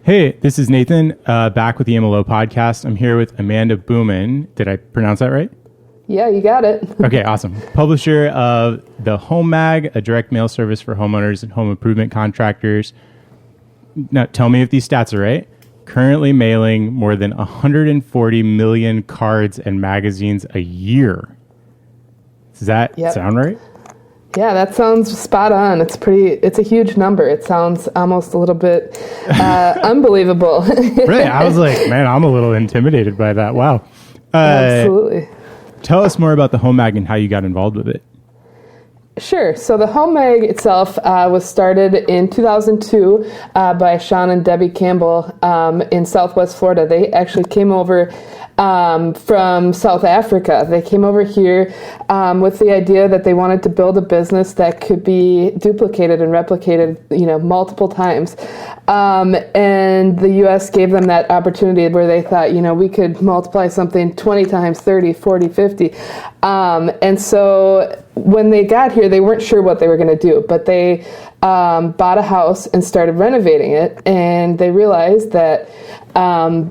Hey, this is Nathan, back with the MLO podcast. I'm here with Amanda Boomen. Did I pronounce that right? Yeah, you got it. Okay, awesome. Publisher of the Home Mag, a direct mail service for homeowners and home improvement contractors. Now, tell me if these stats are right. Currently mailing more than 140 million cards and magazines a year. Does that sound right? Yeah, that sounds spot on. It's a huge number. It sounds almost a little bit unbelievable. Right. I was like, man, I'm a little intimidated by that. Wow. Absolutely. Tell us more about the Home Mag and how you got involved with it. Sure. So the Home Mag itself was started in 2002 by Sean and Debbie Campbell in Southwest Florida. They actually came over from South Africa. They came over here with the idea that they wanted to build a business that could be duplicated and replicated, multiple times. And the U.S. gave them that opportunity where they thought, we could multiply something 20 times, 30, 40, 50. And so when they got here, they weren't sure what they were going to do, but they bought a house and started renovating it. And they realized that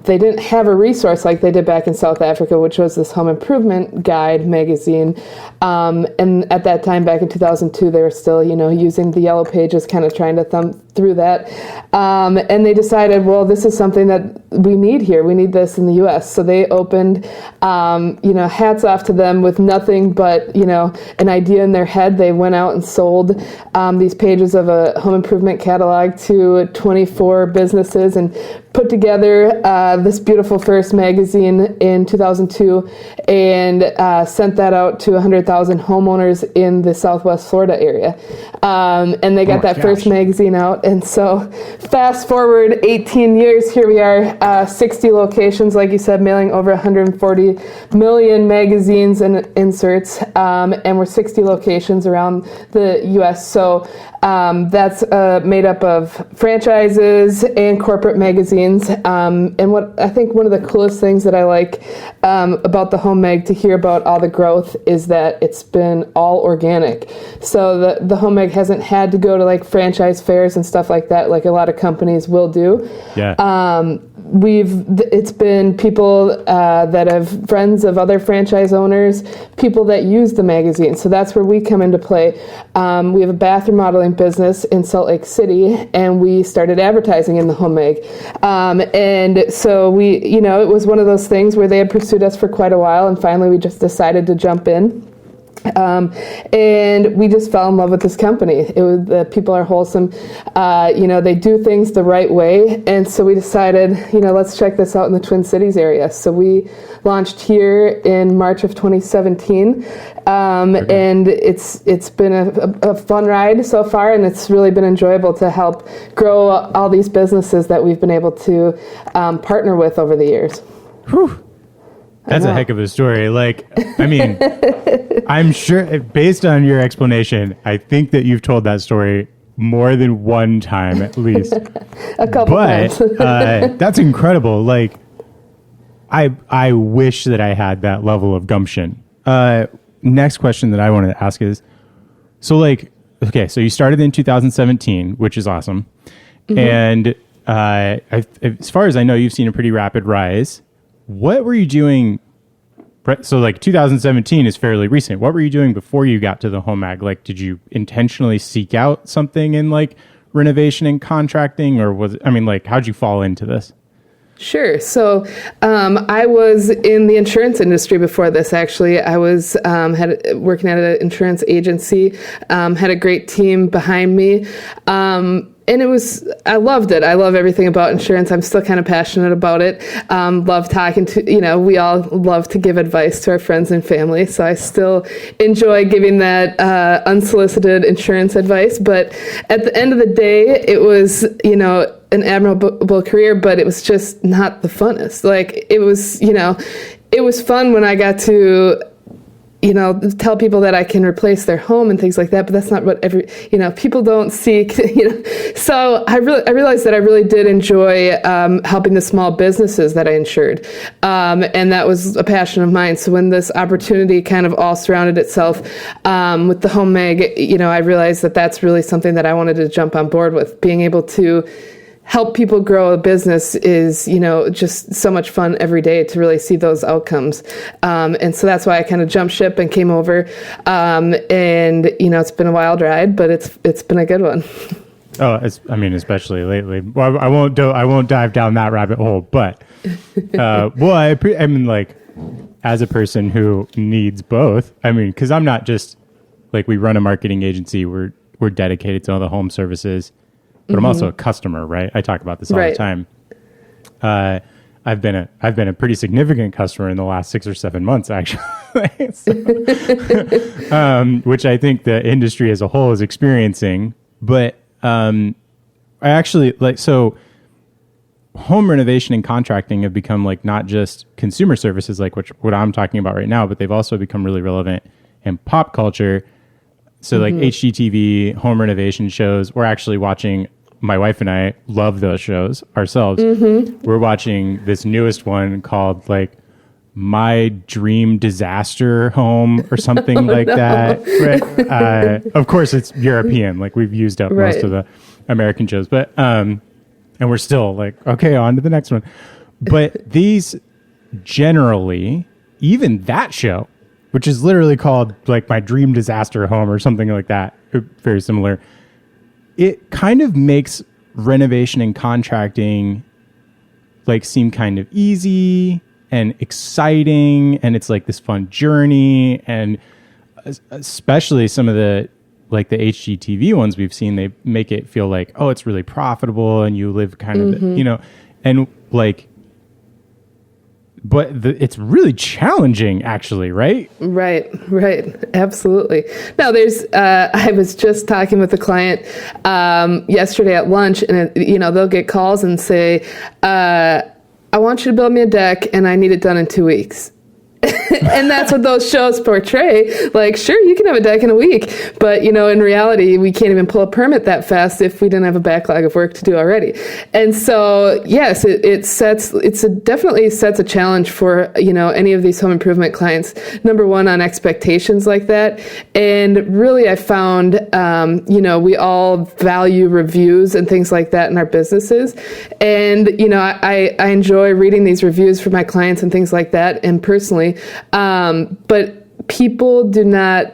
they didn't have a resource like they did back in South Africa, which was this home improvement guide magazine. And at that time, back in 2002, they were still, using the yellow pages, kind of trying to thumb through that. And they decided, well, this is something that we need here. We need this in the U.S. So they opened, hats off to them with nothing but, an idea in their head. They went out and sold these pages of a home improvement catalog to 24 businesses and put together this beautiful first magazine in 2002 and sent that out to 100,000 homeowners in the Southwest Florida area. And they got first magazine out. And so fast forward 18 years, here we are, 60 locations, like you said, mailing over 140 million magazines and inserts. And we're 60 locations around the U.S. So that's made up of franchises and corporate magazines. And what I think one of the coolest things that I like about the Home Mag to hear about all the growth is that it's been all organic. So the Home Mag hasn't had to go to like franchise fairs and stuff like that, like a lot of companies will do. Yeah. It's been people that have friends of other franchise owners, people that use the magazine. So that's where we come into play. We have a bathroom modeling business in Salt Lake City, and we started advertising in the Home Mag. And so we, it was one of those things where they had pursued us for quite a while, and finally we just decided to jump in. And we just fell in love with this company. The people are wholesome. They do things the right way. And so we decided, let's check this out in the Twin Cities area. So we launched here in March of 2017. And it's been a fun ride so far, and it's really been enjoyable to help grow all these businesses that we've been able to partner with over the years. Whew. That's a heck of a story. I'm sure, based on your explanation, I think that you've told that story more than one time at least. A couple times. That's incredible. I wish that I had that level of gumption. Next question that I wanted to ask is, so you started in 2017, which is awesome. Mm-hmm. And as far as I know, you've seen a pretty rapid rise. What were you doing? So 2017 is fairly recent. What were you doing before you got to the Home Mag? Did you intentionally seek out something in renovation and contracting, or how'd you fall into this? Sure. So I was in the insurance industry before this, actually. I was working at an insurance agency, had a great team behind me. And I loved it. I love everything about insurance. I'm still kind of passionate about it. Love talking to, we all love to give advice to our friends and family. So I still enjoy giving that unsolicited insurance advice. But at the end of the day, it was, an admirable career, but it was just not the funnest. It was fun when I got to tell people that I can replace their home and things like that, but that's not what people don't seek, So I realized that I really did enjoy helping the small businesses that I insured. And that was a passion of mine. So when this opportunity kind of all surrounded itself with the Home Mag, I realized that that's really something that I wanted to jump on board with, being able to help people grow a business is, just so much fun every day to really see those outcomes. And so that's why I kind of jumped ship and came over. And, it's been a wild ride, but it's been a good one. Oh, especially lately. Well, I won't dive down that rabbit hole, but, as a person who needs both, because I'm not just like, we run a marketing agency, we're dedicated to all the home services, but I'm also a customer, right? I talk about this all the time. I've been a pretty significant customer in the last 6 or 7 months, actually, which I think the industry as a whole is experiencing. But I actually home renovation and contracting have become like not just consumer services, like what I'm talking about right now, but they've also become really relevant in pop culture. So like HGTV, home renovation shows, we're actually watching, my wife and I love those shows ourselves. We're watching this newest one called like My Dream Disaster Home or something that. Right? Of course it's European, like we've used up most of the American shows, but, and we're still like, okay, on to the next one. But these generally, even that show, which is literally called like My Dream Disaster Home or something like that, very similar. It kind of makes renovation and contracting like seem kind of easy and exciting, and it's like this fun journey. And especially some of the like the HGTV ones we've seen, they make it feel like, oh, it's really profitable and you live kind of, and like, but it's really challenging, actually, right? Right. Absolutely. Now, I was just talking with a client yesterday at lunch, and they'll get calls and say, I want you to build me a deck, and I need it done in 2 weeks. And that's what those shows portray. Like, sure, you can have a deck in a week, but in reality, we can't even pull a permit that fast if we didn't have a backlog of work to do already. And so, yes, it definitely sets a challenge for any of these home improvement clients. Number one, on expectations like that, and really, I found we all value reviews and things like that in our businesses, and I enjoy reading these reviews for my clients and things like that, and personally. But people do not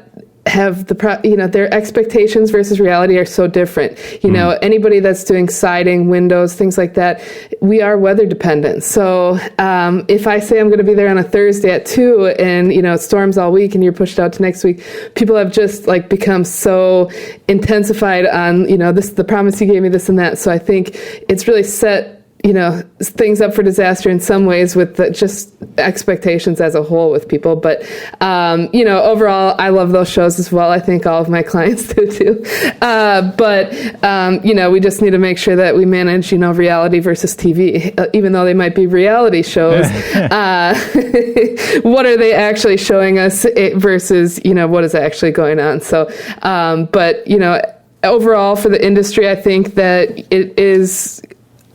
have their expectations versus reality are so different. Anybody that's doing siding, windows, things like that, we are weather dependent. So if I say I'm going to be there on a Thursday at 2 and, it storms all week and you're pushed out to next week, people have just like become so intensified on, the promise you gave me, this and that. So I think it's really set things up for disaster in some ways with just expectations as a whole with people. But, overall, I love those shows as well. I think all of my clients do too. But we just need to make sure that we manage, reality versus TV, even though they might be reality shows. What are they actually showing us versus, what is actually going on? So, overall for the industry, I think that it is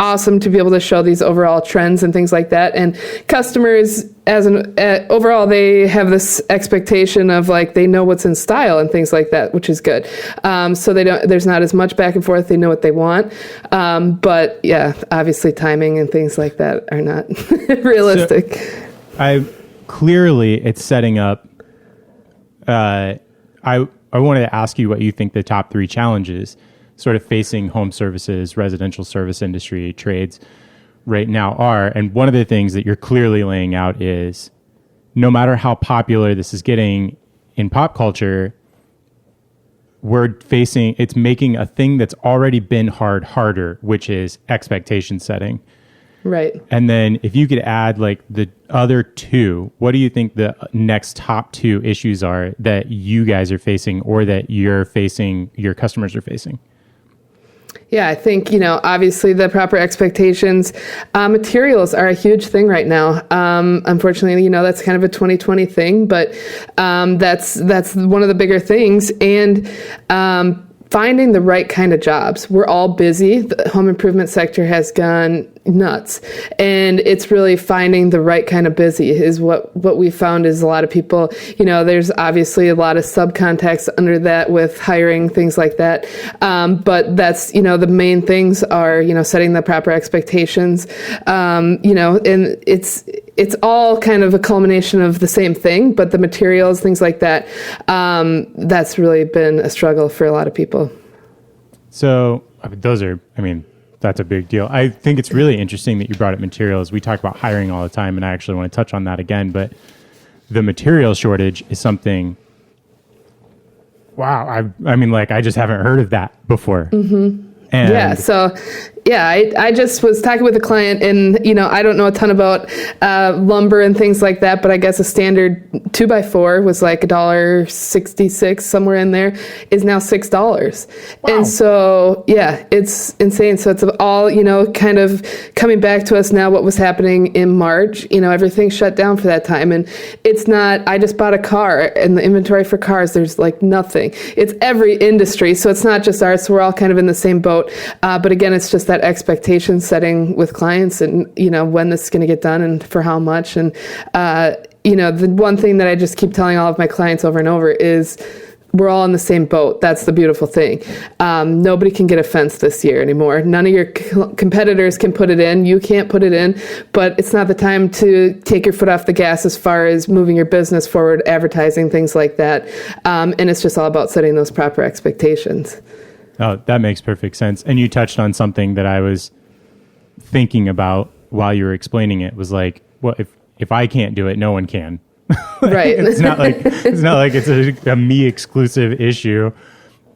awesome to be able to show these overall trends and things like that. And customers, overall, they have this expectation of like they know what's in style and things like that, which is good. So there's not as much back and forth. They know what they want. But yeah, obviously timing and things like that are not realistic. So clearly it's setting up. I wanted to ask you what you think the top 3 challenges sort of facing home services, residential service industry, trades right now are. And one of the things that you're clearly laying out is no matter how popular this is getting in pop culture, it's making a thing that's already been harder, which is expectation setting. Right. And then if you could add like the other 2, what do you think the next top 2 issues are that you guys are facing or that you're facing, your customers are facing? Yeah, I think, obviously the proper expectations, materials are a huge thing right now. Unfortunately, that's kind of a 2020 thing, but that's one of the bigger things. And finding the right kind of jobs. We're all busy. The home improvement sector has gone nuts, and it's really finding the right kind of busy is what we found is a lot of people, there's obviously a lot of subcontext under that with hiring, things like that. But that's, the main things are, setting the proper expectations, and it's all kind of a culmination of the same thing, but the materials, things like that, that's really been a struggle for a lot of people. So that's a big deal. I think it's really interesting that you brought up materials. We talk about hiring all the time, and I actually want to touch on that again, but the material shortage is something, wow, I just haven't heard of that before. Mm-hmm. I just was talking with a client, and I don't know a ton about lumber and things like that, but I guess a standard 2x4 was like $1.66 somewhere in there, is now $6. Wow. And so it's insane. So it's all kind of coming back to us now. What was happening in March? Everything shut down for that time, and it's not. I just bought a car, and the inventory for cars, there's like nothing. It's every industry, so it's not just ours. So we're all kind of in the same boat. But again, it's just that expectation setting with clients, and when this is going to get done and for how much. And the one thing that I just keep telling all of my clients over and over is we're all in the same boat. That's the beautiful thing. Nobody can get a fence this year anymore. None of your competitors can put it in. You can't put it in, but it's not the time to take your foot off the gas as far as moving your business forward, advertising, things like that. And it's just all about setting those proper expectations. Oh, that makes perfect sense. And you touched on something that I was thinking about while you were explaining it. Was like, well, if I can't do it, no one can. Right. It's not like it's a me exclusive issue.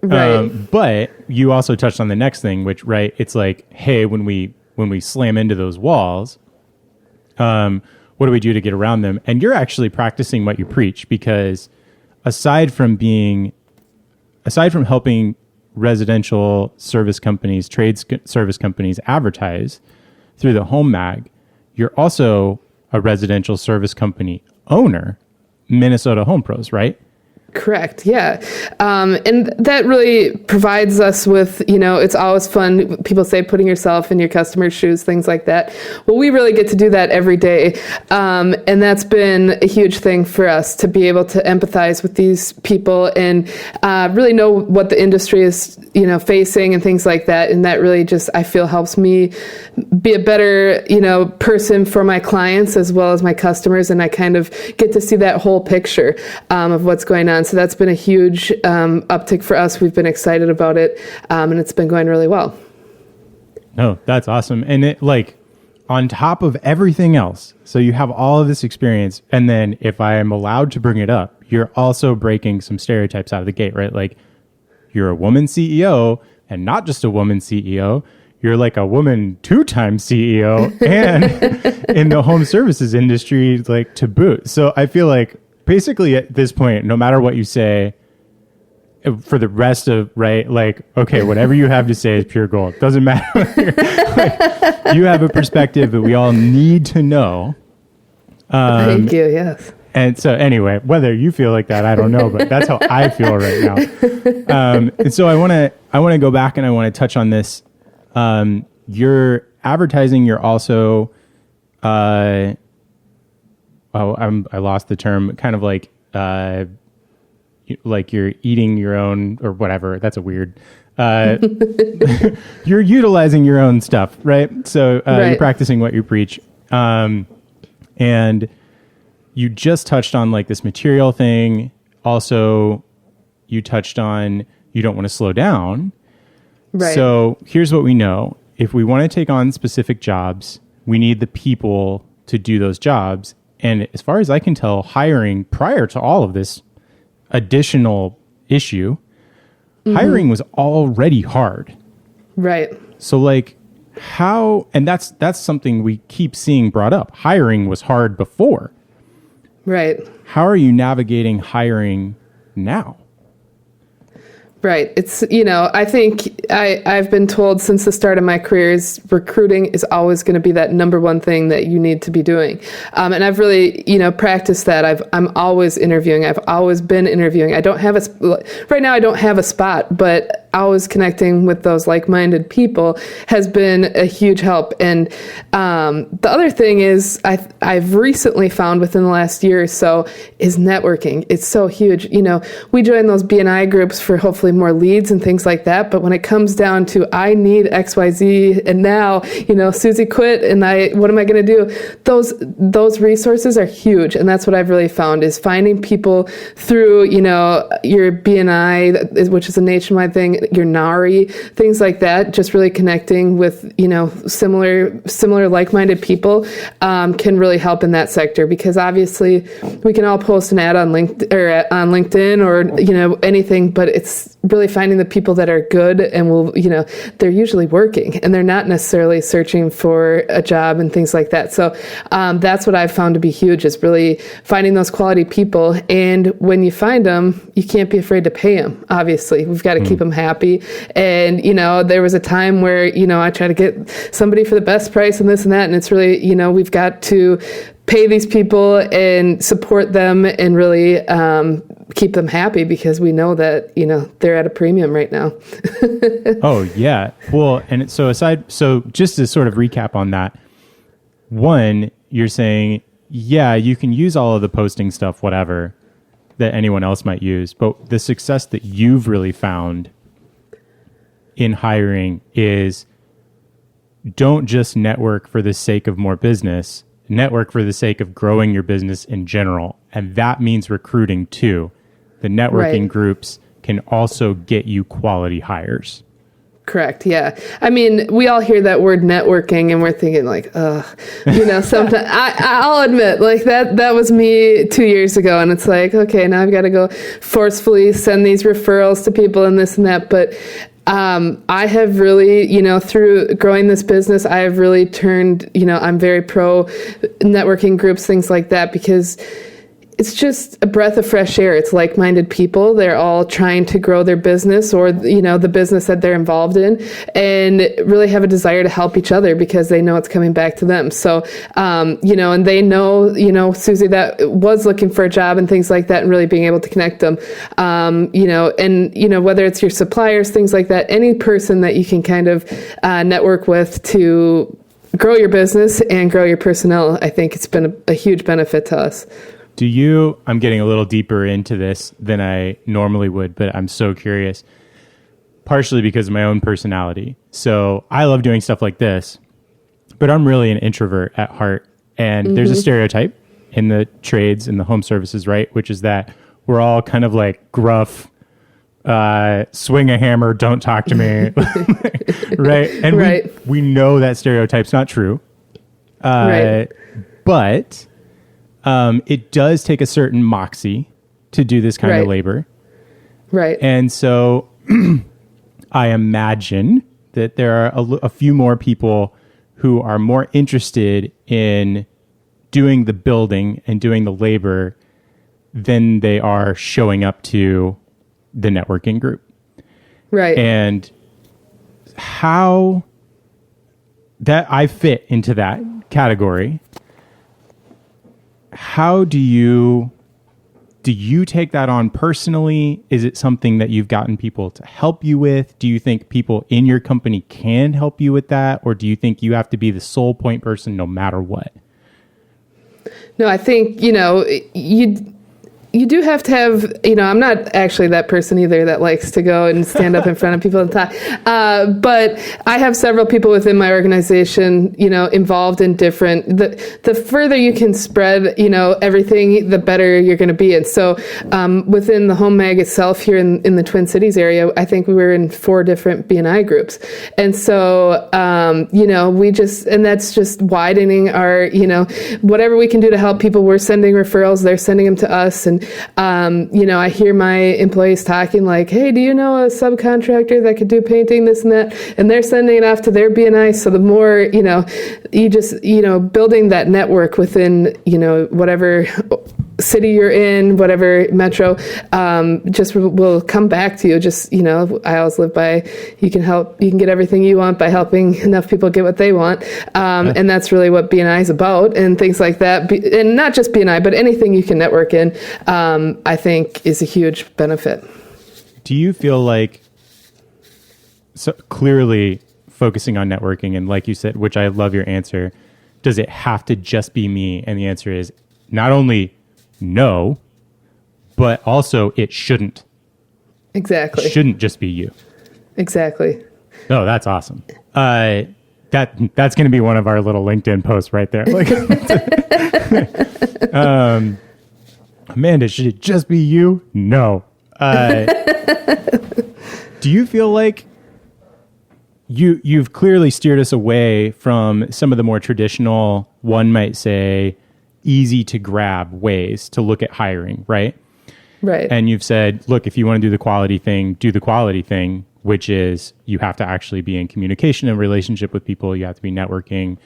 Right. But you also touched on the next thing, which, right, it's like, hey, when we slam into those walls, what do we do to get around them? And you're actually practicing what you preach, because aside from helping residential service companies, service companies advertise through the home mag, you're also a residential service company owner, Minnesota Home Pros, right? Correct. Yeah. And that really provides us with, it's always fun. People say putting yourself in your customer's shoes, things like that. Well, we really get to do that every day. And that's been a huge thing for us to be able to empathize with these people and really know what the industry is, facing and things like that. And that really just, I feel, helps me be a better, person for my clients as well as my customers. And I kind of get to see that whole picture of what's going on. So that's been a huge uptick for us. We've been excited about it, and it's been going really well. No, that's awesome. And it, like, on top of everything else, so you have all of this experience, and then if I am allowed to bring it up, you're also breaking some stereotypes out of the gate, right? Like, you're a woman CEO, and not just a woman CEO, you're like a woman 2-time CEO, and in the home services industry, like, to boot. So I feel like basically at this point, no matter what you say for the rest of, right, like, okay, whatever you have to say is pure gold. Doesn't matter. Like, you have a perspective that we all need to know. Thank you. Yes. And so anyway, whether you feel like that, I don't know, but that's how I feel right now. And so I want to go back and I want to touch on this. You're advertising. You're also, I lost the term. Kind of like you're eating your own or whatever. That's a weird. You're utilizing your own stuff, right? So right. You're practicing what you preach, and you just touched on like this material thing. Also, you touched on you don't want to slow down. Right. So here's what we know: if we want to take on specific jobs, we need the people to do those jobs. And as far as I can tell, hiring prior to all of this additional issue, hiring was already hard. Right. So like how, and that's something we keep seeing brought up. Hiring was hard before. Right. How are you navigating hiring now? Right. It's, I think I've been told since the start of my career is recruiting is always going to be that number one thing that you need to be doing. And I've really, practiced that. I'm always interviewing. I've always been interviewing. Right now I don't have a spot, but always connecting with those like-minded people has been a huge help. And the other thing is I've recently found within the last year or so is networking. It's so huge. We join those BNI groups for hopefully more leads and things like that. But when it comes down to I need XYZ and now, Susie quit and what am I going to do? Those resources are huge. And that's what I've really found is finding people through, your BNI, which is a nationwide thing, your NARI, things like that, just really connecting with, similar like-minded people can really help in that sector, because obviously we can all post an ad on LinkedIn or anything, but it's really finding the people that are good and they're usually working and they're not necessarily searching for a job and things like that. So that's what I've found to be huge, is really finding those quality people. And when you find them, you can't be afraid to pay them. Obviously, we've got to keep them happy. And, there was a time where, I try to get somebody for the best price and this and that. And it's really, we've got to pay these people and support them and really keep them happy, because we know that, they're at a premium right now. Oh, yeah. Well, and so just to sort of recap on that, one, you're saying, yeah, you can use all of the posting stuff, whatever, that anyone else might use. But the success that you've really found in hiring is don't just network for the sake of more business, network for the sake of growing your business in general. And that means recruiting too. The networking groups can also get you quality hires. Correct. Yeah. I mean, we all hear that word networking and we're thinking like, sometimes I'll admit like that was me 2 years ago. And it's like, okay, now I've got to go forcefully send these referrals to people and this and that. But I have really, through growing this business, I have really turned, I'm very pro networking groups, things like that, because it's just a breath of fresh air. It's like-minded people. They're all trying to grow their business or, the business that they're involved in, and really have a desire to help each other because they know it's coming back to them. So, and they know, Susie that was looking for a job and things like that, and really being able to connect them, whether it's your suppliers, things like that, any person that you can kind of network with to grow your business and grow your personnel, I think it's been a huge benefit to us. I'm getting a little deeper into this than I normally would, but I'm so curious, partially because of my own personality. So I love doing stuff like this, but I'm really an introvert at heart. And there's a stereotype in the trades and the home services, right? Which is that we're all kind of like gruff, swing a hammer, don't talk to me. Right. And we know that stereotype's not true. But it does take a certain moxie to do this kind of labor. Right. And so I imagine that there are a few more people who are more interested in doing the building and doing the labor than they are showing up to the networking group. Right. And how that I fit into that category. How do you take that on personally? Is it something that you've gotten people to help you with? Do you think people in your company can help you with that? Or do you think you have to be the sole point person no matter what? No, I think, you do have to have, I'm not actually that person either that likes to go and stand up in front of people and talk. But I have several people within my organization, involved in different, the further you can spread, everything, the better you're going to be. And so within the home mag itself here in the Twin Cities area, I think we were in 4 different BNI groups. And so, and that's just widening our, whatever we can do to help people. We're sending referrals, they're sending them to us. And I hear my employees talking like, hey, do you know a subcontractor that could do painting, this and that? And they're sending it off to their BNI. So the more, you just, building that network within, whatever city you're in, whatever metro, just will come back to you. Just, I always live by, you can get everything you want by helping enough people get what they want. And that's really what BNI is about and things like that. And not just BNI, but anything you can network in, I think is a huge benefit. Do you feel like so clearly focusing on networking, and like you said, which I love your answer, does it have to just be me? And the answer is not only no, but also it shouldn't. Exactly. It shouldn't just be you. Exactly. Oh, that's awesome. That's going to be one of our little LinkedIn posts right there. Like, Amanda, should it just be you? No. Do you feel like you've clearly steered us away from some of the more traditional, one might say, easy to grab ways to look at hiring, right? Right. And you've said, look, if you want to do the quality thing, which is you have to actually be in communication and relationship with people. You have to be networking.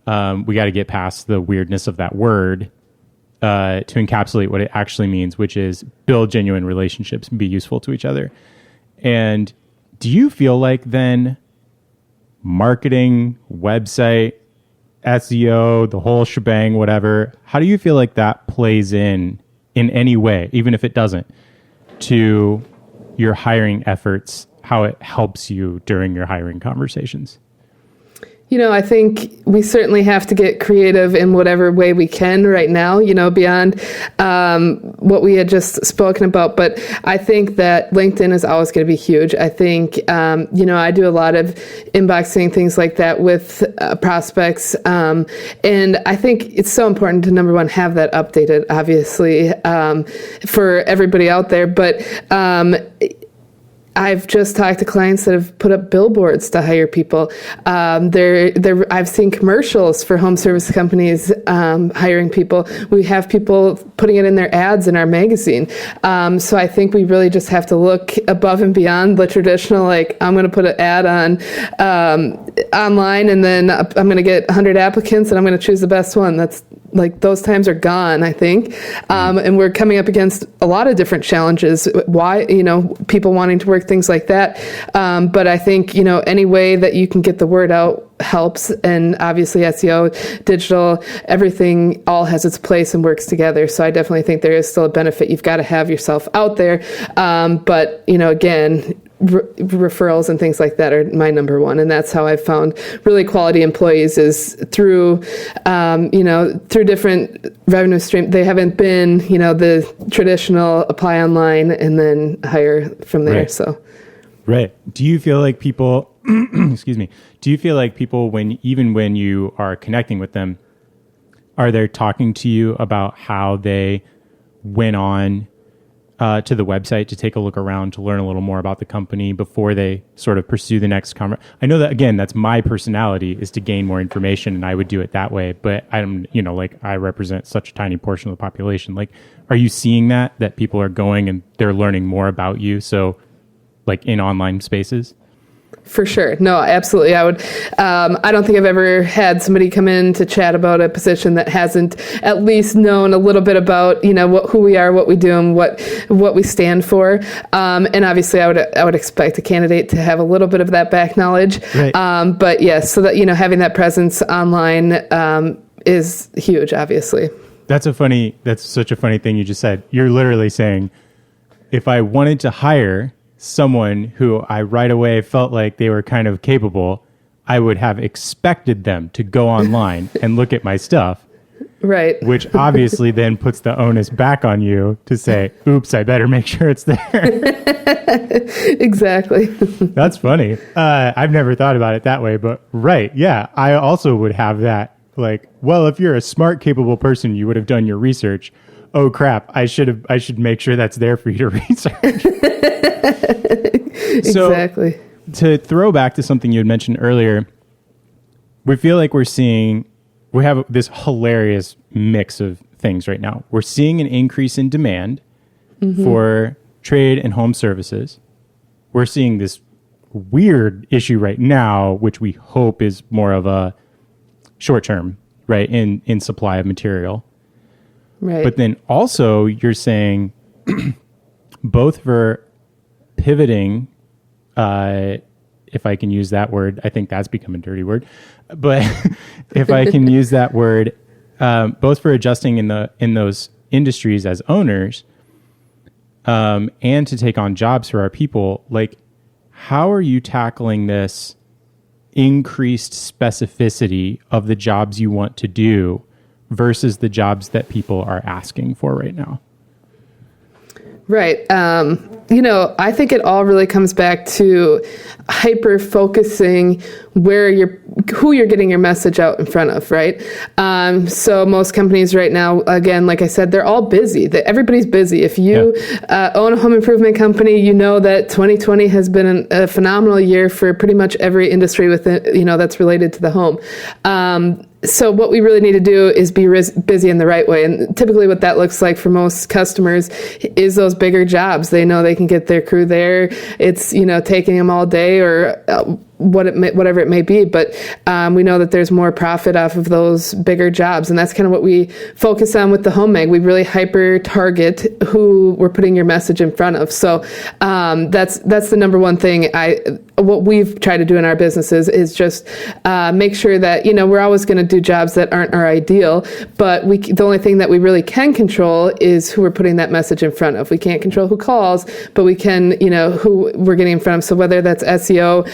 We got to get past the weirdness of that word to encapsulate what it actually means, which is build genuine relationships and be useful to each other. And do you feel like then marketing, website, SEO, the whole shebang, whatever, how do you feel like that plays in any way, even if it doesn't, to your hiring efforts, how it helps you during your hiring conversations? You know, I think we certainly have to get creative in whatever way we can right now, you know, beyond what we had just spoken about. But I think that LinkedIn is always going to be huge. I think, you know, I do a lot of inboxing, things like that with prospects. And I think it's so important to, number one, have that updated, obviously, for everybody out there. But I've just talked to clients that have put up billboards to hire people. I've seen commercials for home service companies hiring people. We have people putting it in their ads in our magazine. So I think we really just have to look above and beyond the traditional, like, I'm going to put an ad on online and then I'm going to get 100 applicants and I'm going to choose the best one. That's like, those times are gone, I think. And we're coming up against a lot of different challenges. Why, you know, people wanting to work, things like that. But I think, you know, any way that you can get the word out helps. And obviously SEO, digital, everything all has its place and works together. So I definitely think there is still a benefit. You've got to have yourself out there. But, you know, again, referrals and things like that are my number one. And that's how I've found really quality employees is through, you know, through different revenue streams. They haven't been, you know, the traditional apply online and then hire from there. Right. So, right. Do you feel like people, excuse me, do you feel like people, even when you are connecting with them, are they talking to you about how they went on to the website to take a look around, to learn a little more about the company before they sort of pursue the next conversation? I know that, again, that's my personality, is to gain more information, and I would do it that way. But I'm, you know, like, I represent such a tiny portion of the population. Like, are you seeing that people are going and they're learning more about you? So, like, in online spaces? For sure. No, absolutely. I would. I don't think I've ever had somebody come in to chat about a position that hasn't at least known a little bit about, you know, who we are, what we do, and what we stand for. And obviously, I would expect a candidate to have a little bit of that back knowledge. Right. But yes, so that, you know, having that presence online is huge. Obviously. That's such a funny thing you just said. You're literally saying, if I wanted to hire someone who I right away felt like they were kind of capable, I would have expected them to go online and look at my stuff. Right. Which obviously then puts the onus back on you to say, oops, I better make sure it's there. Exactly. That's funny. I've never thought about it that way, but right. Yeah. I also would have that, like, well, if you're a smart, capable person, you would have done your research. Oh crap, I should make sure that's there for you to research. Exactly. So, to throw back to something you had mentioned earlier, we feel like we have this hilarious mix of things right now. We're seeing an increase in demand for trade and home services. We're seeing this weird issue right now, which we hope is more of a short term, right, in supply of material. Right. But then also you're saying both for pivoting, if I can use that word, I think that's become a dirty word, but if I can use that word, both for adjusting in those industries as owners, and to take on jobs for our people, like, how are you tackling this increased specificity of the jobs you want to do versus the jobs that people are asking for right now? Right. I think it all really comes back to hyper focusing who you're getting your message out in front of, right? So most companies right now, again, like I said, they're all busy. Everybody's busy. If you own a home improvement company, you know that 2020 has been a phenomenal year for pretty much every industry within, that's related to the home. So what we really need to do is be busy in the right way. And typically what that looks like for most customers is those bigger jobs. They know they can get their crew there. It's, taking them all day or whatever it may be. But we know that there's more profit off of those bigger jobs. And that's kind of what we focus on with the home mag. We really hyper target who we're putting your message in front of. So that's the number one thing what we've tried to do in our businesses is just make sure that, we're always going to do jobs that aren't our ideal, but the only thing that we really can control is who we're putting that message in front of. We can't control who calls, but we can, who we're getting in front of. So whether that's SEO,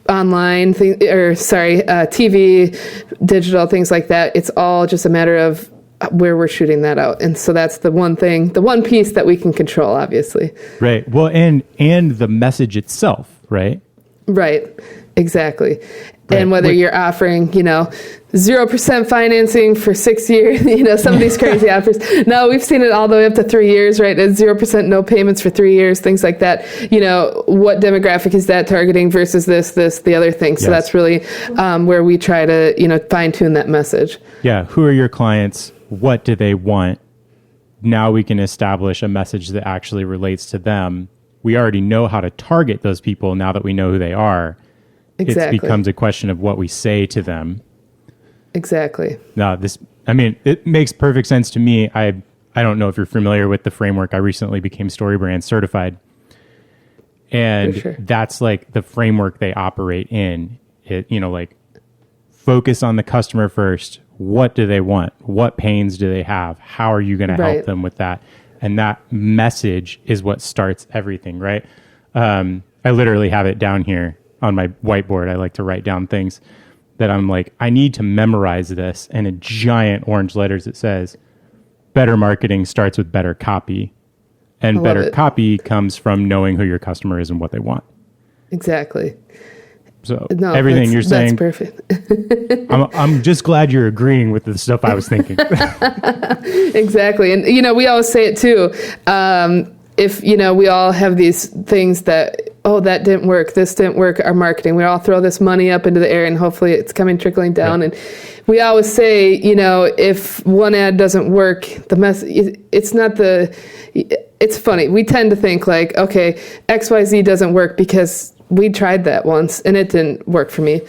online TV, digital, things like that, it's all just a matter of where we're shooting that out. And so that's the one piece that we can control, obviously. Right. Well, and the message itself, right? Right. Exactly. Right. And whether you're offering, 0% financing for 6 years, some of these crazy offers. No, we've seen it all the way up to 3 years, right? At 0% no payments for 3 years, things like that. What demographic is that targeting versus the other thing? So that's really where we try to, fine tune that message. Yeah. Who are your clients? What do they want? Now we can establish a message that actually relates to them. We already know how to target those people now that we know who they are. Exactly. It becomes a question of what we say to them. Exactly. No, it makes perfect sense to me. I don't know if you're familiar with the framework. I recently became StoryBrand certified. And that's like the framework they operate in. Focus on the customer first. What do they want? What pains do they have? How are you going to help them with that? And that message is what starts everything, right? I literally have it down here on my whiteboard. I like to write down things that I'm like, I need to memorize this. And in giant orange letters, it says, better marketing starts with better copy. And better copy comes from knowing who your customer is and what they want. Exactly. So everything you're saying, that's perfect. I'm just glad you're agreeing with the stuff I was thinking. Exactly. And, we always say it too. If, we all have these things that, that didn't work, this didn't work, our marketing, we all throw this money up into the air and hopefully it's trickling down. Right. And we always say, if one ad doesn't work, it's funny. We tend to think like, okay, XYZ doesn't work because we tried that once and it didn't work for me.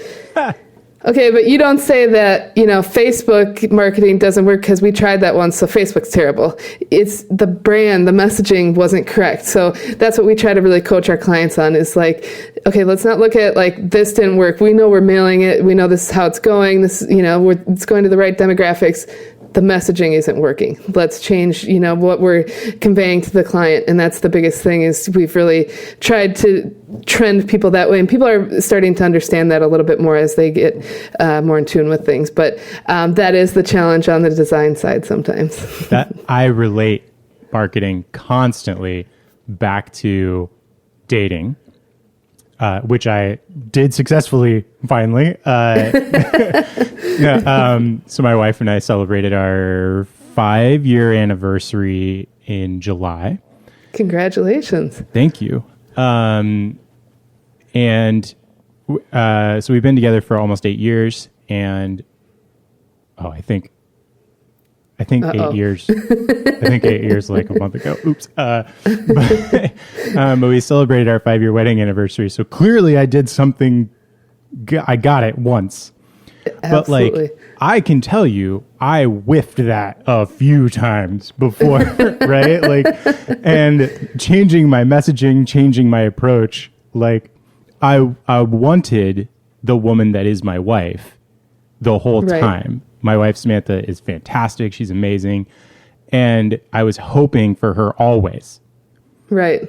Okay, but you don't say that, Facebook marketing doesn't work because we tried that once, so Facebook's terrible. It's the brand, the messaging wasn't correct. So that's what we try to really coach our clients on is like, okay, let's not look at like, this didn't work. We know we're mailing it. We know this is how it's going. This, it's going to the right demographics. The messaging isn't working. Let's change, what we're conveying to the client. And that's the biggest thing is we've really tried to trend people that way. And people are starting to understand that a little bit more as they get more in tune with things. But that is the challenge on the design side sometimes. That I relate marketing constantly back to dating. Which I did successfully, finally. So my wife and I celebrated our 5-year anniversary in July. Congratulations. Thank you. So we've been together for almost 8 years, and I think 8 years. I think 8 years, like a month ago. Oops. But we celebrated our 5-year wedding anniversary. So clearly, I did something. I got it once. Absolutely. But I can tell you, I whiffed that a few times before, right? And changing my messaging, changing my approach. I wanted the woman that is my wife the whole time. My wife, Samantha, is fantastic. She's amazing. And I was hoping for her always. Right.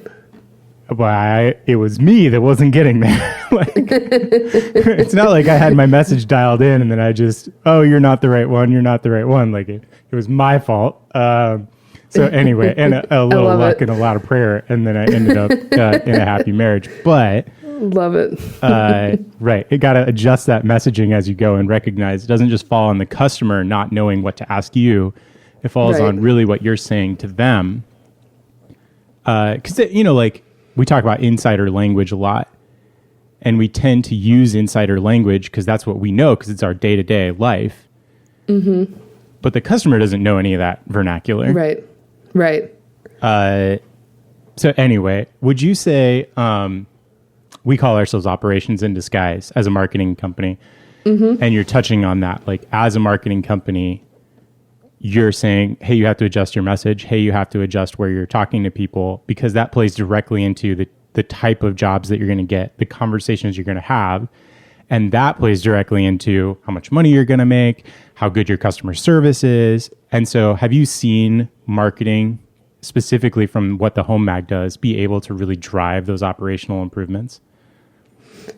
it was me that wasn't getting there. Like, it's not like I had my message dialed in and then I just, oh, you're not the right one. You're not the right one. Like it was my fault. So anyway, and a little luck and a lot of prayer. And then I ended up in a happy marriage, but love it. right. You got to adjust that messaging as you go and recognize it doesn't just fall on the customer not knowing what to ask you. It falls on really what you're saying to them. Because, like we talk about insider language a lot, and we tend to use insider language because that's what we know because it's our day-to-day life. Mm-hmm. But the customer doesn't know any of that vernacular. Right. So anyway, would you say we call ourselves operations in disguise as a marketing company? Mm-hmm. And you're touching on that. Like as a marketing company, you're saying, hey, you have to adjust your message. Hey, you have to adjust where you're talking to people because that plays directly into the type of jobs that you're going to get, the conversations you're going to have. And that plays directly into how much money you're going to make, how good your customer service is. And so have you seen marketing, specifically from what the Home Mag does, be able to really drive those operational improvements?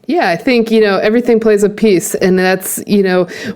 Yeah, I think, everything plays a piece. And that's,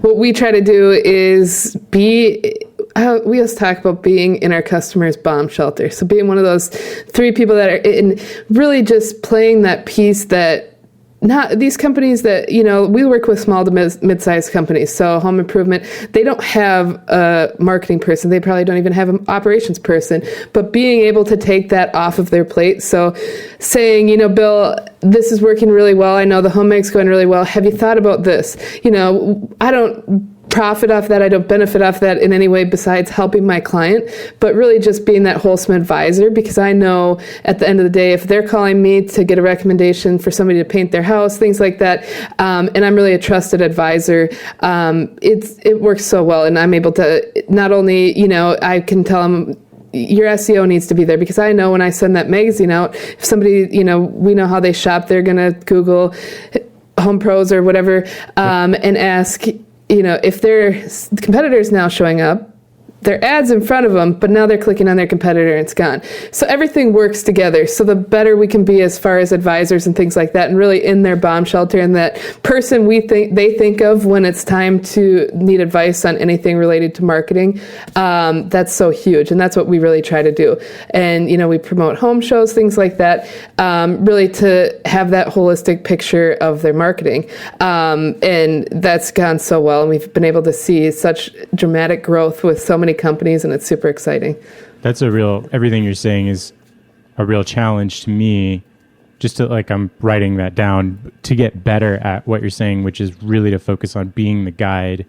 what we try to do is we always talk about being in our customer's bomb shelter. So being one of those 3 people that are in really just playing that piece that not these companies that, we work with small to mid-sized companies. So home improvement, they don't have a marketing person. They probably don't even have an operations person, but being able to take that off of their plate. So saying, Bill, this is working really well. I know the Home Mag's going really well. Have you thought about this? I don't profit off that. I don't benefit off that in any way besides helping my client, but really just being that wholesome advisor, because I know at the end of the day, if they're calling me to get a recommendation for somebody to paint their house, things like that, and I'm really a trusted advisor, it works so well. And I'm able to not only, I can tell them, your SEO needs to be there, because I know when I send that magazine out, if somebody, we know how they shop, they're going to Google Home Pros or whatever, and ask, if their competitor's now showing up, their ad's in front of them, but now they're clicking on their competitor and it's gone. So everything works together. So the better we can be as far as advisors and things like that, and really in their bomb shelter and that person they think of when it's time to need advice on anything related to marketing, that's so huge. And that's what we really try to do. And, we promote home shows, things like that, really to have that holistic picture of their marketing. And that's gone so well. And we've been able to see such dramatic growth with so many companies, and it's super exciting. That's everything you're saying is a real challenge to me, just to I'm writing that down to get better at what you're saying, which is really to focus on being the guide.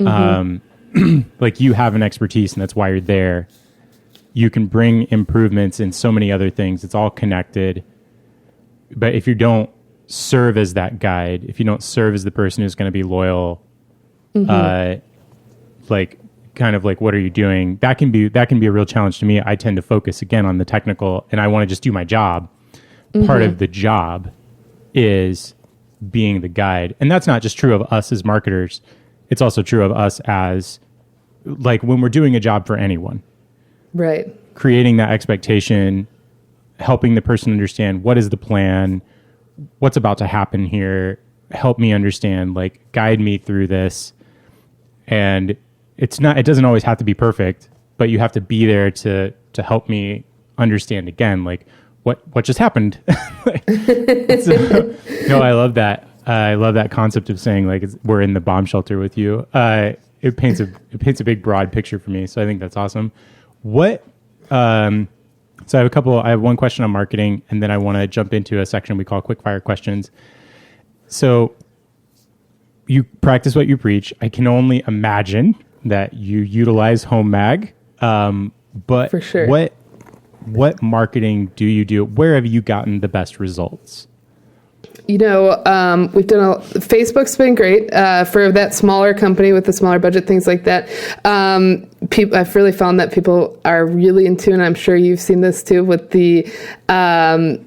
Mm-hmm. You have an expertise and that's why you're there. You can bring improvements in so many other things. It's all connected. But if you don't serve as that guide, if you don't serve as the person who's going to be loyal, mm-hmm. What are you doing? That can be a real challenge to me. I tend to focus again on the technical, and I want to just do my job. Mm-hmm. Part of the job is being the guide, and that's not just true of us as marketers. It's also true of us as when we're doing a job for anyone. Right. Creating that expectation, helping the person understand what is the plan, what's about to happen here. Help me understand. Guide me through this, and it doesn't always have to be perfect, but you have to be there to help me understand again, what just happened. No, I love that. I love that concept of saying we're in the bomb shelter with you. It paints a big broad picture for me. So I think that's awesome. So I have one question on marketing, and then I want to jump into a section we call quickfire questions. So you practice what you preach. I can only imagine that you utilize Home Mag, but for sure. What marketing do you do? Where have you gotten the best results? We've done Facebook's been great for that smaller company with the smaller budget, things like that. I've really found that people are really in tune. I'm sure you've seen this too with the time-lapse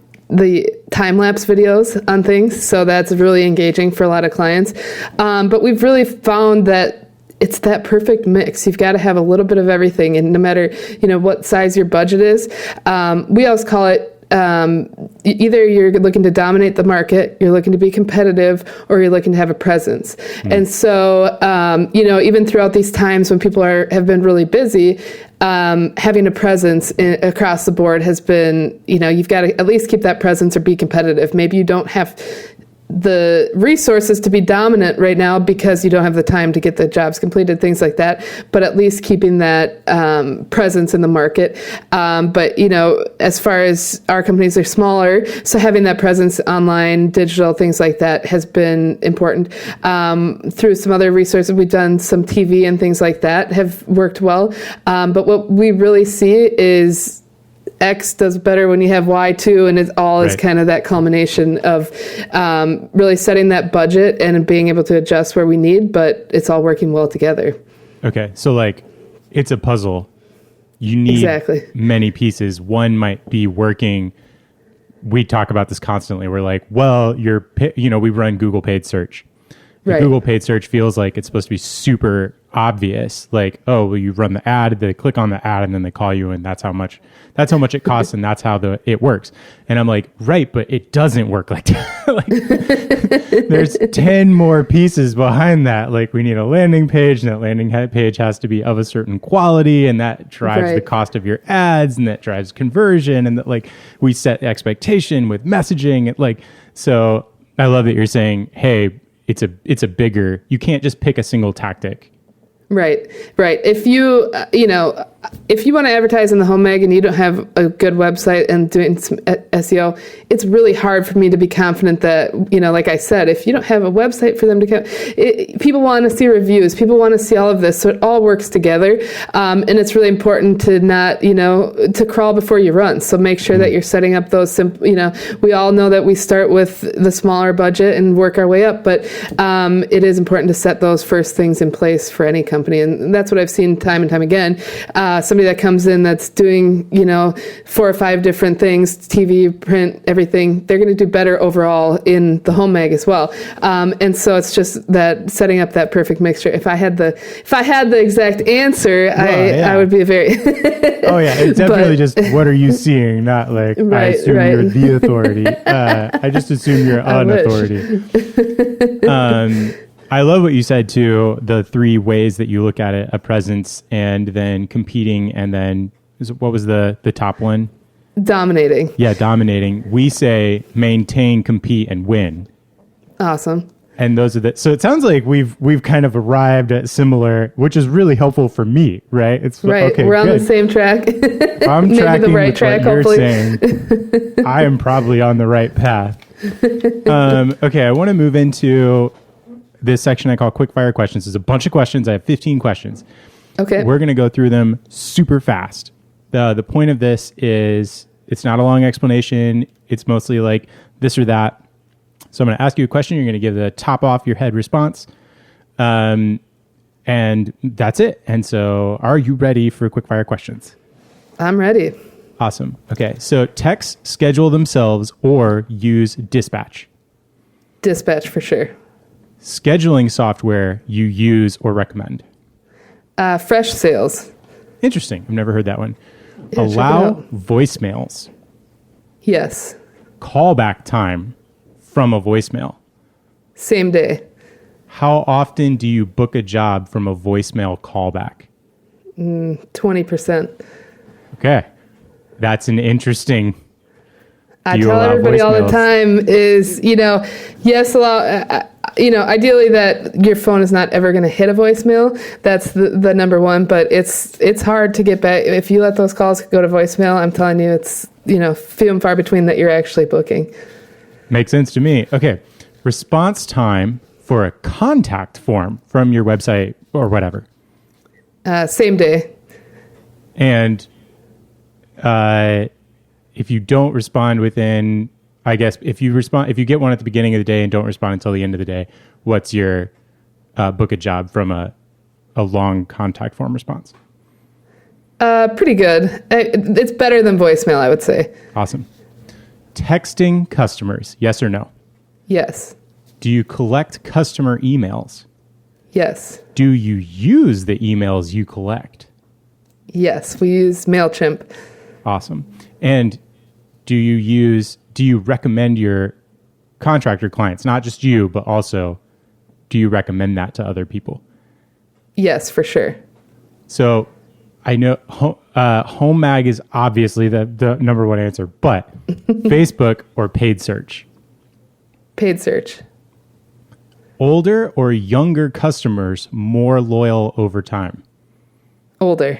videos on things. So that's really engaging for a lot of clients. But we've really found that it's that perfect mix. You've got to have a little bit of everything, and no matter what size your budget is, we always call it either you're looking to dominate the market, you're looking to be competitive, or you're looking to have a presence. And so, even throughout these times when people have been really busy, having a presence across the board has been, you've got to at least keep that presence or be competitive. Maybe you don't have the resources to be dominant right now because you don't have the time to get the jobs completed, things like that, but at least keeping that presence in the market. But as far as our companies are smaller, so having that presence online, digital, things like that has been important. Through some other resources, we've done some TV and things like that have worked well. But what we really see is X does better when you have Y too, and it all is kind of that culmination of really setting that budget and being able to adjust where we need, but it's all working well together. Okay, so it's a puzzle. You need many pieces. One might be working. We talk about this constantly. We're like, well, we run Google paid search. Google paid search feels like it's supposed to be super obvious. Like, oh, well, you run the ad, they click on the ad, and then they call you, and that's how much it costs, and that's how it works. And I'm like, right, but it doesn't work like that. There's 10 more pieces behind that. Like, we need a landing page, and that landing page has to be of a certain quality, and that drives the cost of your ads, and that drives conversion, and that we set expectation with messaging. So I love that you're saying, hey, it's a bigger, you can't just pick a single tactic. Right. If you want to advertise in the home mag and you don't have a good website and doing some SEO, it's really hard for me to be confident that, like I said, if you don't have a website for them to come, people want to see reviews, people want to see all of this. So it all works together. And it's really important to not, to crawl before you run. So make sure that you're setting up those simple, we all know that we start with the smaller budget and work our way up, but it is important to set those first things in place for any company. And that's what I've seen time and time again. Somebody that comes in that's doing, 4 or 5 different things, TV, print, everything, they're going to do better overall in the home mag as well. And so it's just that setting up that perfect mixture. If I had the exact answer, I would be very. Oh yeah, it's definitely just what are you seeing? Not like I assume you're the authority. I just assume you're an authority. I love what you said too, the 3 ways that you look at it, a presence and then competing, and then what was the top one? Dominating. Yeah, dominating. We say maintain, compete, and win. Awesome. And those are so it sounds like we've kind of arrived at similar, which is really helpful for me, right? It's right. Okay, we're on the same track. I'm tracking the right track, what you're saying. I am probably on the right path. Okay, I want to move into this section I call quick fire questions. There's a bunch of questions. I have 15 questions. Okay. We're going to go through them super fast. The point of this is it's not a long explanation. It's mostly like this or that. So I'm going to ask you a question. You're going to give the top off your head response. And that's it. And so are you ready for quick fire questions? I'm ready. Awesome. Okay. So texts schedule themselves or use Dispatch? Dispatch for sure. Scheduling software you use or recommend? Fresh Sales. Interesting. I've never heard that one. Yeah, allow voicemails? Yes. Callback time from a voicemail? Same day. How often do you book a job from a voicemail callback? 20%. Okay. That's an interesting... I tell everybody all the time is, yes, allow... ideally that your phone is not ever going to hit a voicemail. That's the number one, but it's hard to get back. If you let those calls go to voicemail, I'm telling you, it's, few and far between that you're actually booking. Makes sense to me. Okay. Response time for a contact form from your website or whatever. Same day. And if you don't respond within... I guess if you get one at the beginning of the day and don't respond until the end of the day, what's your book a job from a long contact form response? Pretty good. It's better than voicemail, I would say. Awesome. Texting customers, yes or no? Yes. Do you collect customer emails? Yes. Do you use the emails you collect? Yes, we use MailChimp. Awesome. And do you recommend your contractor clients, not just you, but also do you recommend that to other people? Yes, for sure. So I know Home Mag is obviously the number one answer, but Facebook or paid search? Paid search. Older or younger customers more loyal over time? Older.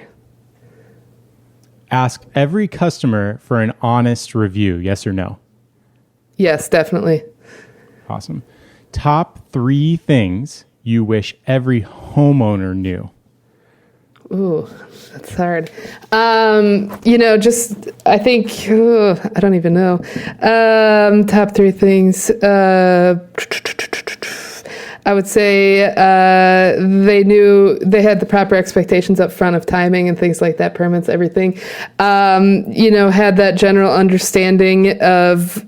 Ask every customer for an honest review, yes or no? Yes, definitely. Awesome. Top 3 things you wish every homeowner knew. Ooh, that's hard. I think, I don't even know. Top 3 things. I would say they had the proper expectations up front of timing and things like that, permits, everything. Had that general understanding of,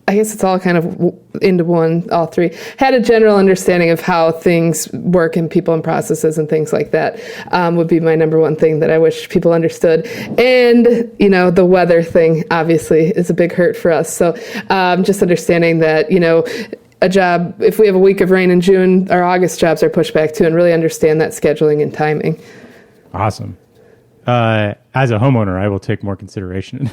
I guess it's all kind of into one, all 3. Had a general understanding of how things work and people and processes and things like that would be my number one thing that I wish people understood. And, the weather thing obviously is a big hurt for us. So just understanding that, a job, if we have a week of rain in June, our August jobs are pushed back too, and really understand that scheduling and timing. Awesome. As a homeowner, I will take more consideration.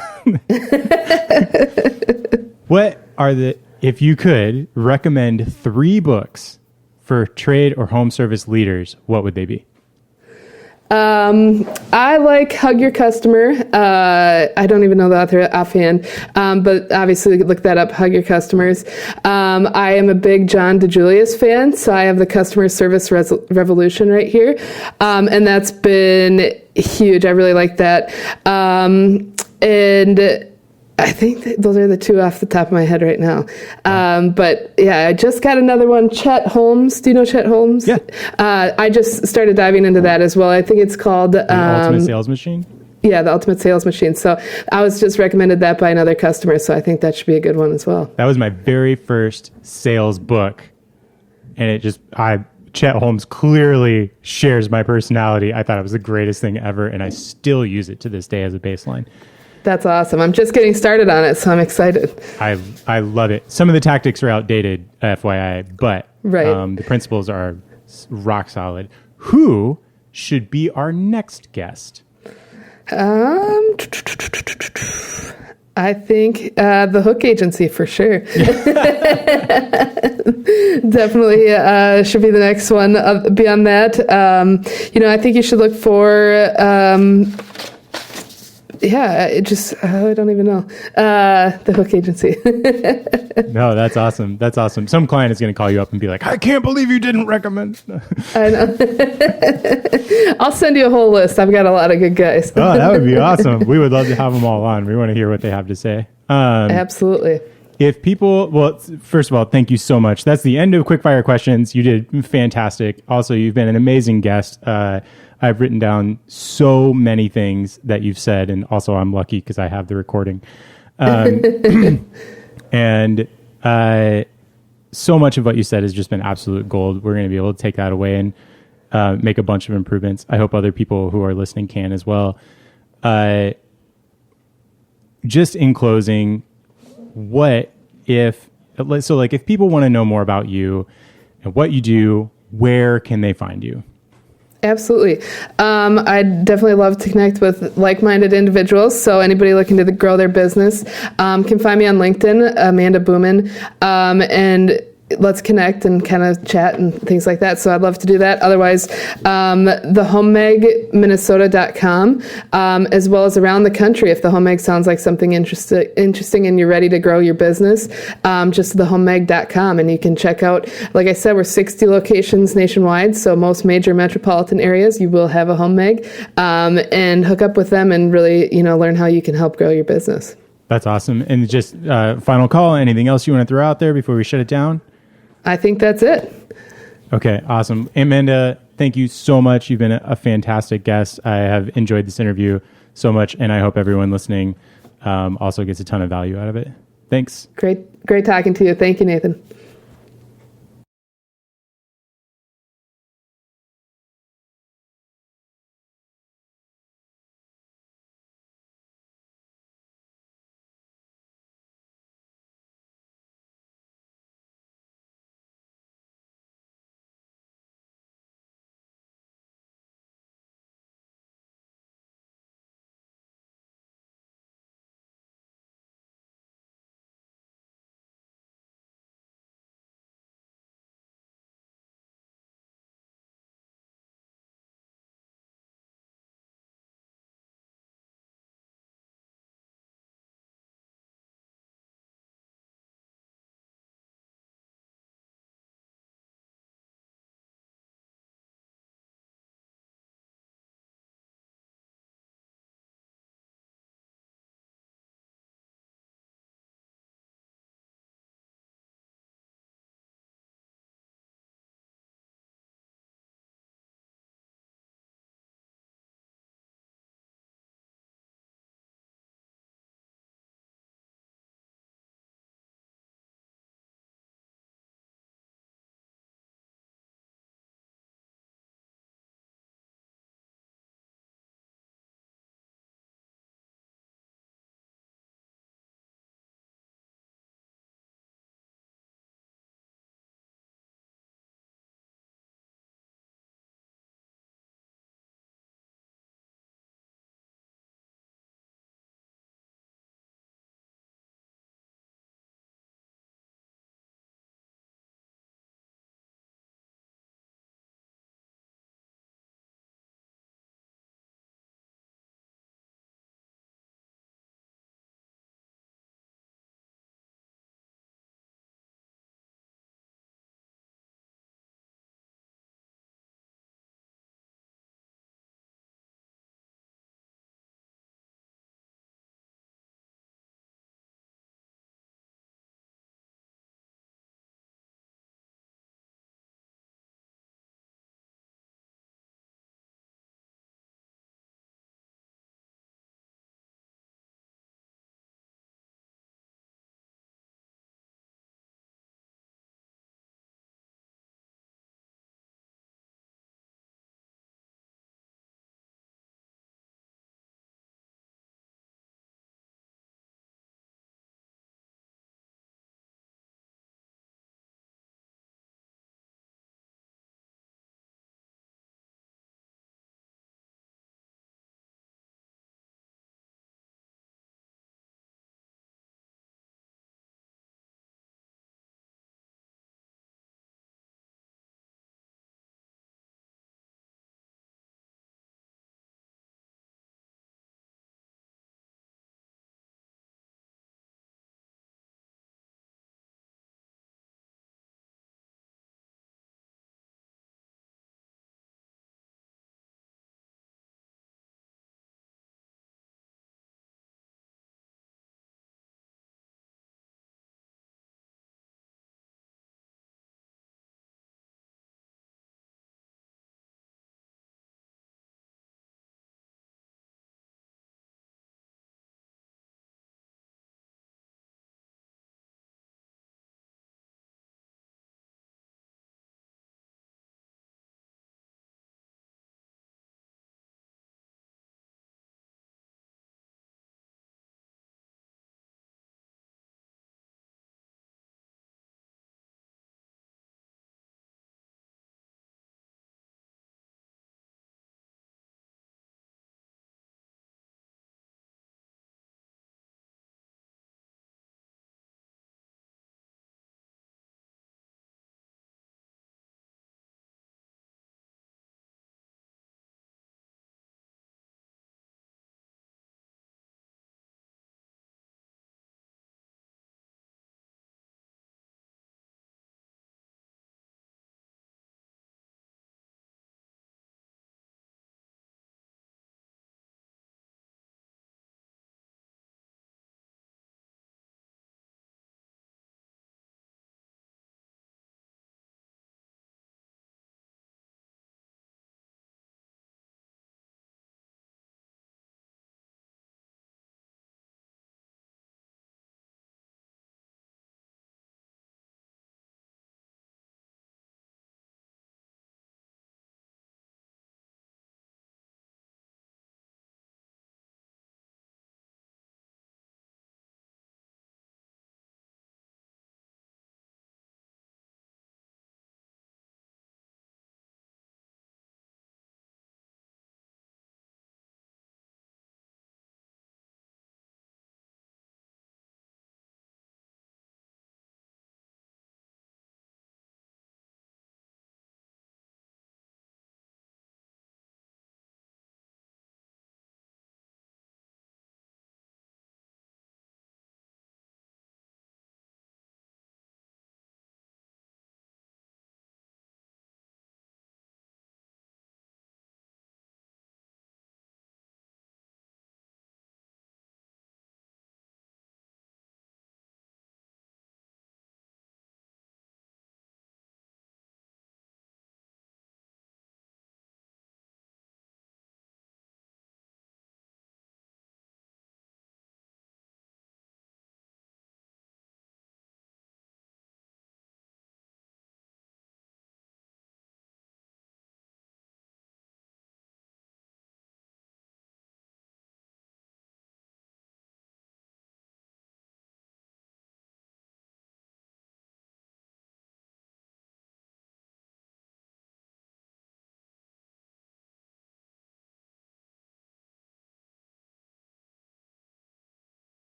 If you could recommend 3 books for trade or home service leaders, what would they be? I like Hug Your Customer. I don't even know the author offhand, but obviously look that up, Hug Your Customers. I am a big John DeJulius fan, so I have the Customer Service Revolution right here. And that's been huge. I really like that. And I think those are the 2 off the top of my head right now. But yeah, I just got another one, Chet Holmes. Do you know Chet Holmes? Yeah. I just started diving into that as well. I think it's called The Ultimate Sales Machine? Yeah, The Ultimate Sales Machine. So I was just recommended that by another customer, so I think that should be a good one as well. That was my very first sales book. And Chet Holmes clearly shares my personality. I thought it was the greatest thing ever, and I still use it to this day as a baseline. That's awesome. I'm just getting started on it, so I'm excited. I love it. Some of the tactics are outdated, FYI, but right. The principles are rock solid. Who should be our next guest? I think the Hook Agency for sure. Definitely should be the next one. Beyond that, I think you should look for... I don't even know. The Hook Agency. No, that's awesome. That's awesome. Some client is going to call you up and be like, I can't believe you didn't recommend. I know. I'll send you a whole list. I've got a lot of good guys. Oh, that would be awesome. We would love to have them all on. We want to hear what they have to say. Absolutely. First of all, thank you so much. That's the end of Quickfire Questions. You did fantastic. Also, you've been an amazing guest. I've written down so many things that you've said, and also I'm lucky because I have the recording. And so much of what you said has just been absolute gold. We're going to be able to take that away and make a bunch of improvements. I hope other people who are listening can as well. Just in closing, if people want to know more about you and what you do, where can they find you? Absolutely. I'd definitely love to connect with like-minded individuals. So anybody looking to grow their business can find me on LinkedIn, Amanda Boomen, and let's connect and kind of chat and things like that. So I'd love to do that. Otherwise, thehomemagminnesota.com, as well as around the country. If the Home Mag sounds like something interesting and you're ready to grow your business, just thehomemag.com. And you can check out, like I said, we're 60 locations nationwide. So most major metropolitan areas, you will have a Home Mag, and hook up with them and really, learn how you can help grow your business. That's awesome. And just final call, anything else you want to throw out there before we shut it down? I think that's it. Okay, awesome. Amanda, thank you so much. You've been a fantastic guest. I have enjoyed this interview so much, and I hope everyone listening also gets a ton of value out of it. Thanks. Great talking to you. Thank you, Nathan.